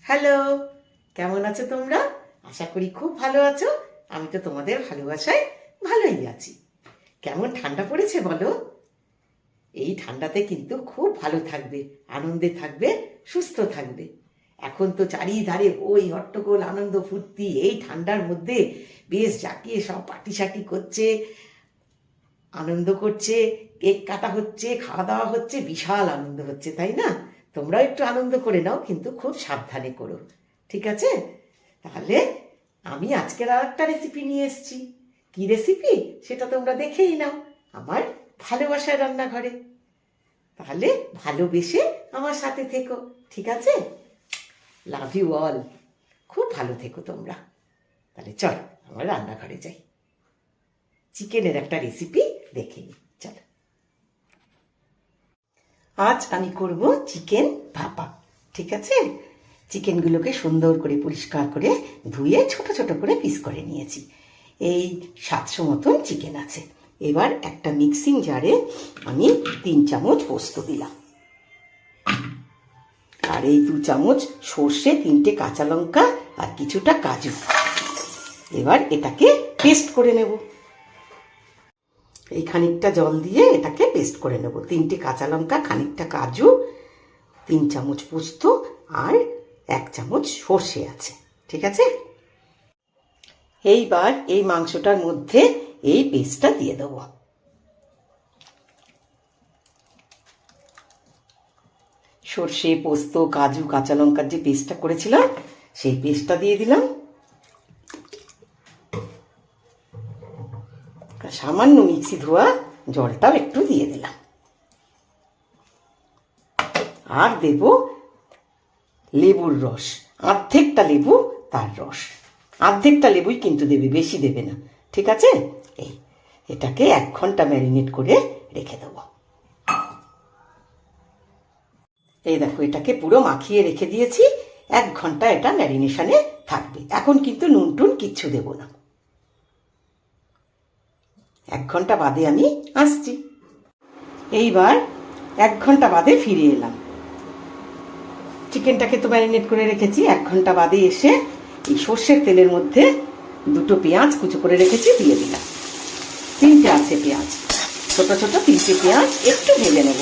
Hello, কেমন আছো তোমরা? আশা করি খুব ভালো আছো। আমি তো তোমাদের ভালোবাসায় ভালোই আছি। কেমন ঠান্ডা পড়েছে বলো? এই ঠান্ডাতে কিন্তু খুব ভালো থাকবে, আনন্দে থাকবে, সুস্থ থাকবে। এখন তো চারিধারে ওই হট্টগোল আনন্দ ফুর্তি, এই ঠান্ডার মধ্যে বেশ জাঁকিয়ে সব পার্টি সার্টি করছে, আনন্দ করছে, কেক কাটা হচ্ছে, খাওয়া দাওয়া হচ্ছে, বিশাল আনন্দ হচ্ছে, তাই না? তোমরাও একটু আনন্দ করে নাও, কিন্তু খুব সাবধানে করো, ঠিক আছে? তাহলে আমি আজকের আর একটা রেসিপি নিয়ে এসেছি। কি রেসিপি সেটা তোমরা দেখেই নাও আমার ভালোবাসার রান্নাঘরে। তাহলে ভালোবেসে আমার সাথে থেকো, ঠিক আছে? Love you all. খুব ভালো থেকো তোমরা। তাহলে চল আমার রান্নাঘরে যাই, চিকেনের একটা রেসিপি দেখে নিই। চলো, আজ আমি করব চিকেন ভাপা, ঠিক আছে? চিকেনগুলোকে সুন্দর করে পরিষ্কার করে ধুয়ে ছোট ছোট করে পিস করে নিয়েছি। এই 700 মতন চিকেন আছে। এবার একটা মিক্সিং জারে আমি 3 চামচ পোস্ত দিলাম, আর এই 2 চামচ সর্ষে, 3টে কাঁচা লঙ্কা আর কিছুটা কাজু। এবার এটাকে পেস্ট করে নেব। এই খানিকটা জল দিয়ে এটাকে পেস্ট করে নেব। 3টে কাঁচা লঙ্কা, খানিকটা কাজু, 3 চামচ পোস্ত আর 1 চামচ সর্ষে আছে, ঠিক আছে? এইবার এই মাংসটার মধ্যে এই পেস্টটা দিয়ে দেব। সর্ষে, পোস্ত, কাজু, কাঁচা লঙ্কার যে পেস্টটা করেছিলাম সেই পেস্টটা দিয়ে দিলাম। সামান্য মিক্সি ধোয়া জলটাও একটু দিয়ে দিলাম। আর দেব লেবুর রস, অর্ধেকটা লেবু, তার রস। অর্ধেকটা লেবুই কিন্তু দেবে, বেশি দেবে না, ঠিক আছে? এটাকে 1 ঘন্টা ম্যারিনেট করে রেখে দেব। এই দেখো, এটাকে পুরো মাখিয়ে রেখে দিয়েছি। 1 ঘন্টা এটা ম্যারিনেশনে থাকবে। এখন কিন্তু নুন টুন কিচ্ছু দেব না। 1 ঘন্টা বাদে আমি আসছি। এইবার 1 ঘন্টা বাদে ফিরে এলাম। চিকেনটাকে তো ম্যারিনেট করে রেখেছি। 1 ঘন্টা বাদে এসে এই সর্ষের তেলের মধ্যে 2টো পেঁয়াজ কুচো করে রেখেছি দিয়ে দিলাম। 3টে আছে পেঁয়াজ, ছোট ছোট 3টে পেঁয়াজ একটু ভেজে নেব।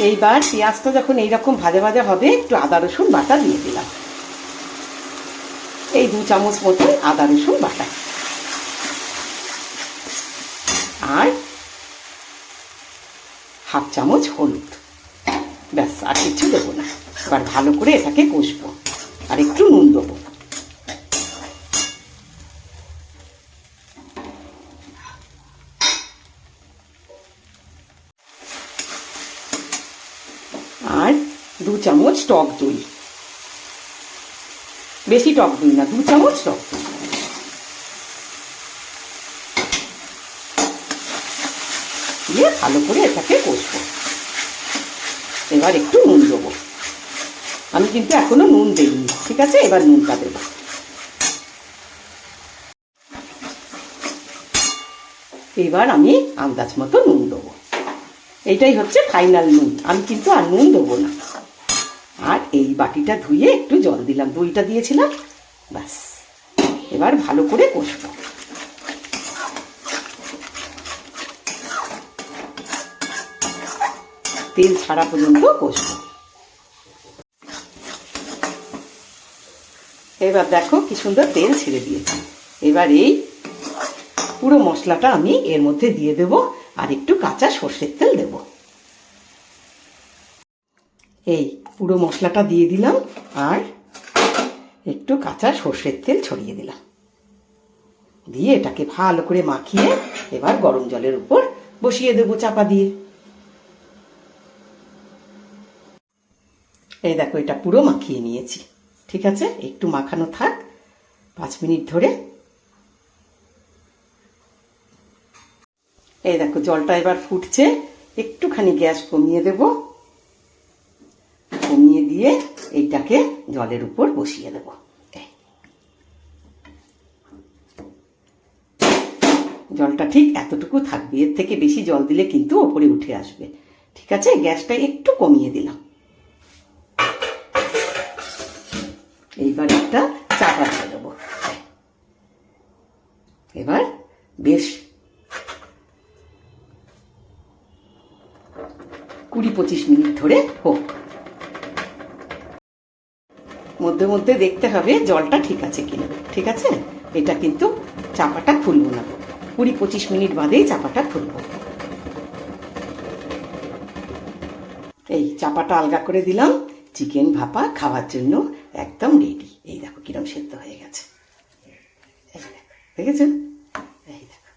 এইবার পেঁয়াজটা যখন এইরকম ভাজা ভাজা হবে, একটু আদা রসুন বাটা দিয়ে দিলাম। এই 2 চামচ মতন আদা রসুন বাটা, আর 1/2 চামচ হলুদ। ব্যাস, আর কিছু দেবো না। এবার ভালো করে এটাকে কষবো, আর একটু নুন দেবো। আর 2 চামচ টক দই, বেশি টক দই না, 2 চামচ টক দই দিয়ে ভালো করে এটাকে কষবো। এবার একটু নুন দেবো। আমি কিন্তু এখনো নুন দিইনি, ঠিক আছে? এবার নুনটা দেবো। এবার আমি আন্দাজ মতো নুন দেবো। এইটাই হচ্ছে ফাইনাল নুন, আমি কিন্তু আর নুন দেবো না। আর এই বাটিটা ধুয়ে একটু জল দিলাম, দইটা দিয়েছিলাম। ব্যাস, এবার ভালো করে কষবো। তেল ছাড়া পর্যন্ত কষবো। এবার দেখো কি সুন্দর তেল ছেড়ে দিয়েছি। এবার এই পুরো মশলাটা আমি এর মধ্যে দিয়ে দেব, আর একটু কাঁচা সর্ষের তেল দেব। এই পুরো মশলাটা দিয়ে দিলাম, আর একটু কাঁচা সর্ষের তেল ছড়িয়ে দিলাম। দিয়ে এটাকে ভালো করে মাখিয়ে এবার গরম জলের উপর বসিয়ে দেবো চাপা দিয়ে। এই দেখো, এটা পুরো মাখিয়ে নিয়েছি, ঠিক আছে? একটু মাখানো থাক 5 মিনিট ধরে। এই দেখো, জলটা এবার ফুটছে। একটুখানি গ্যাস কমিয়ে দেব, কমিয়ে দিয়ে এইটাকে জলের উপর বসিয়ে দেব। জলটা ঠিক এতটুকু থাকবে, এর থেকে বেশি জল দিলে কিন্তু ওপরে উঠে আসবে। ঠিক আছে, গ্যাসটা একটু কমিয়ে দিলাম। এইবার একটা চাপা দিয়ে দেবো। এবার বেশ 20-25 মিনিট ধরে হোক। মধ্যে মধ্যে দেখতে হবে জলটা ঠিক আছে কিনা। ঠিক আছে, এটা কিন্তু চাপাটা খুলবো না, 20-25 মিনিট বাদেই চাপাটা খুলবো। এই চাপাটা আলগা করে দিলাম। চিকেন ভাপা খাওয়ার জন্য একদম রেডি। এই দেখো কিরম সেদ্ধ হয়ে গেছে, দেখেছেন? এই দেখো,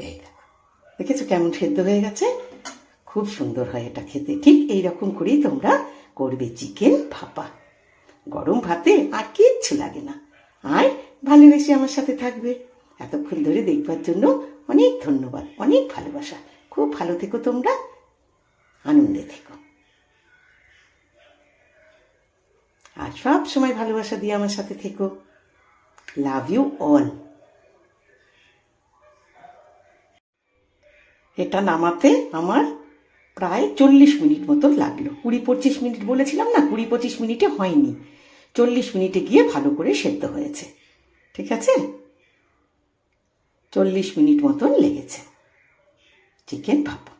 এই দেখো, দেখেছো কেমন সেদ্ধ হয়ে গেছে? খুব সুন্দর হয় এটা খেতে। ঠিক এইরকম করেই তোমরা করবে চিকেন ভাপা। গরম ভাতে আর কিচ্ছু লাগে না। আর ভালোবেসে আমার সাথে থাকবে। এতক্ষণ ধরে দেখবার জন্য অনেক ধন্যবাদ, অনেক ভালোবাসা। খুব ভালো থেকো তোমরা, আনন্দে থেকো, আর সব সময় ভালোবাসা দিয়ে আমার সাথে থেকো। Love you all. এটা নামাতে আমার প্রায় 40 মিনিট মতন লাগলো। 20-25 মিনিট বলেছিলাম না, 20-25 মিনিটে হয়নি, 40 মিনিটে গিয়ে ভালো করে সেদ্ধ হয়েছে। ঠিক আছে, 40 মিনিট মতন লেগেছে চিকেন ভাপা।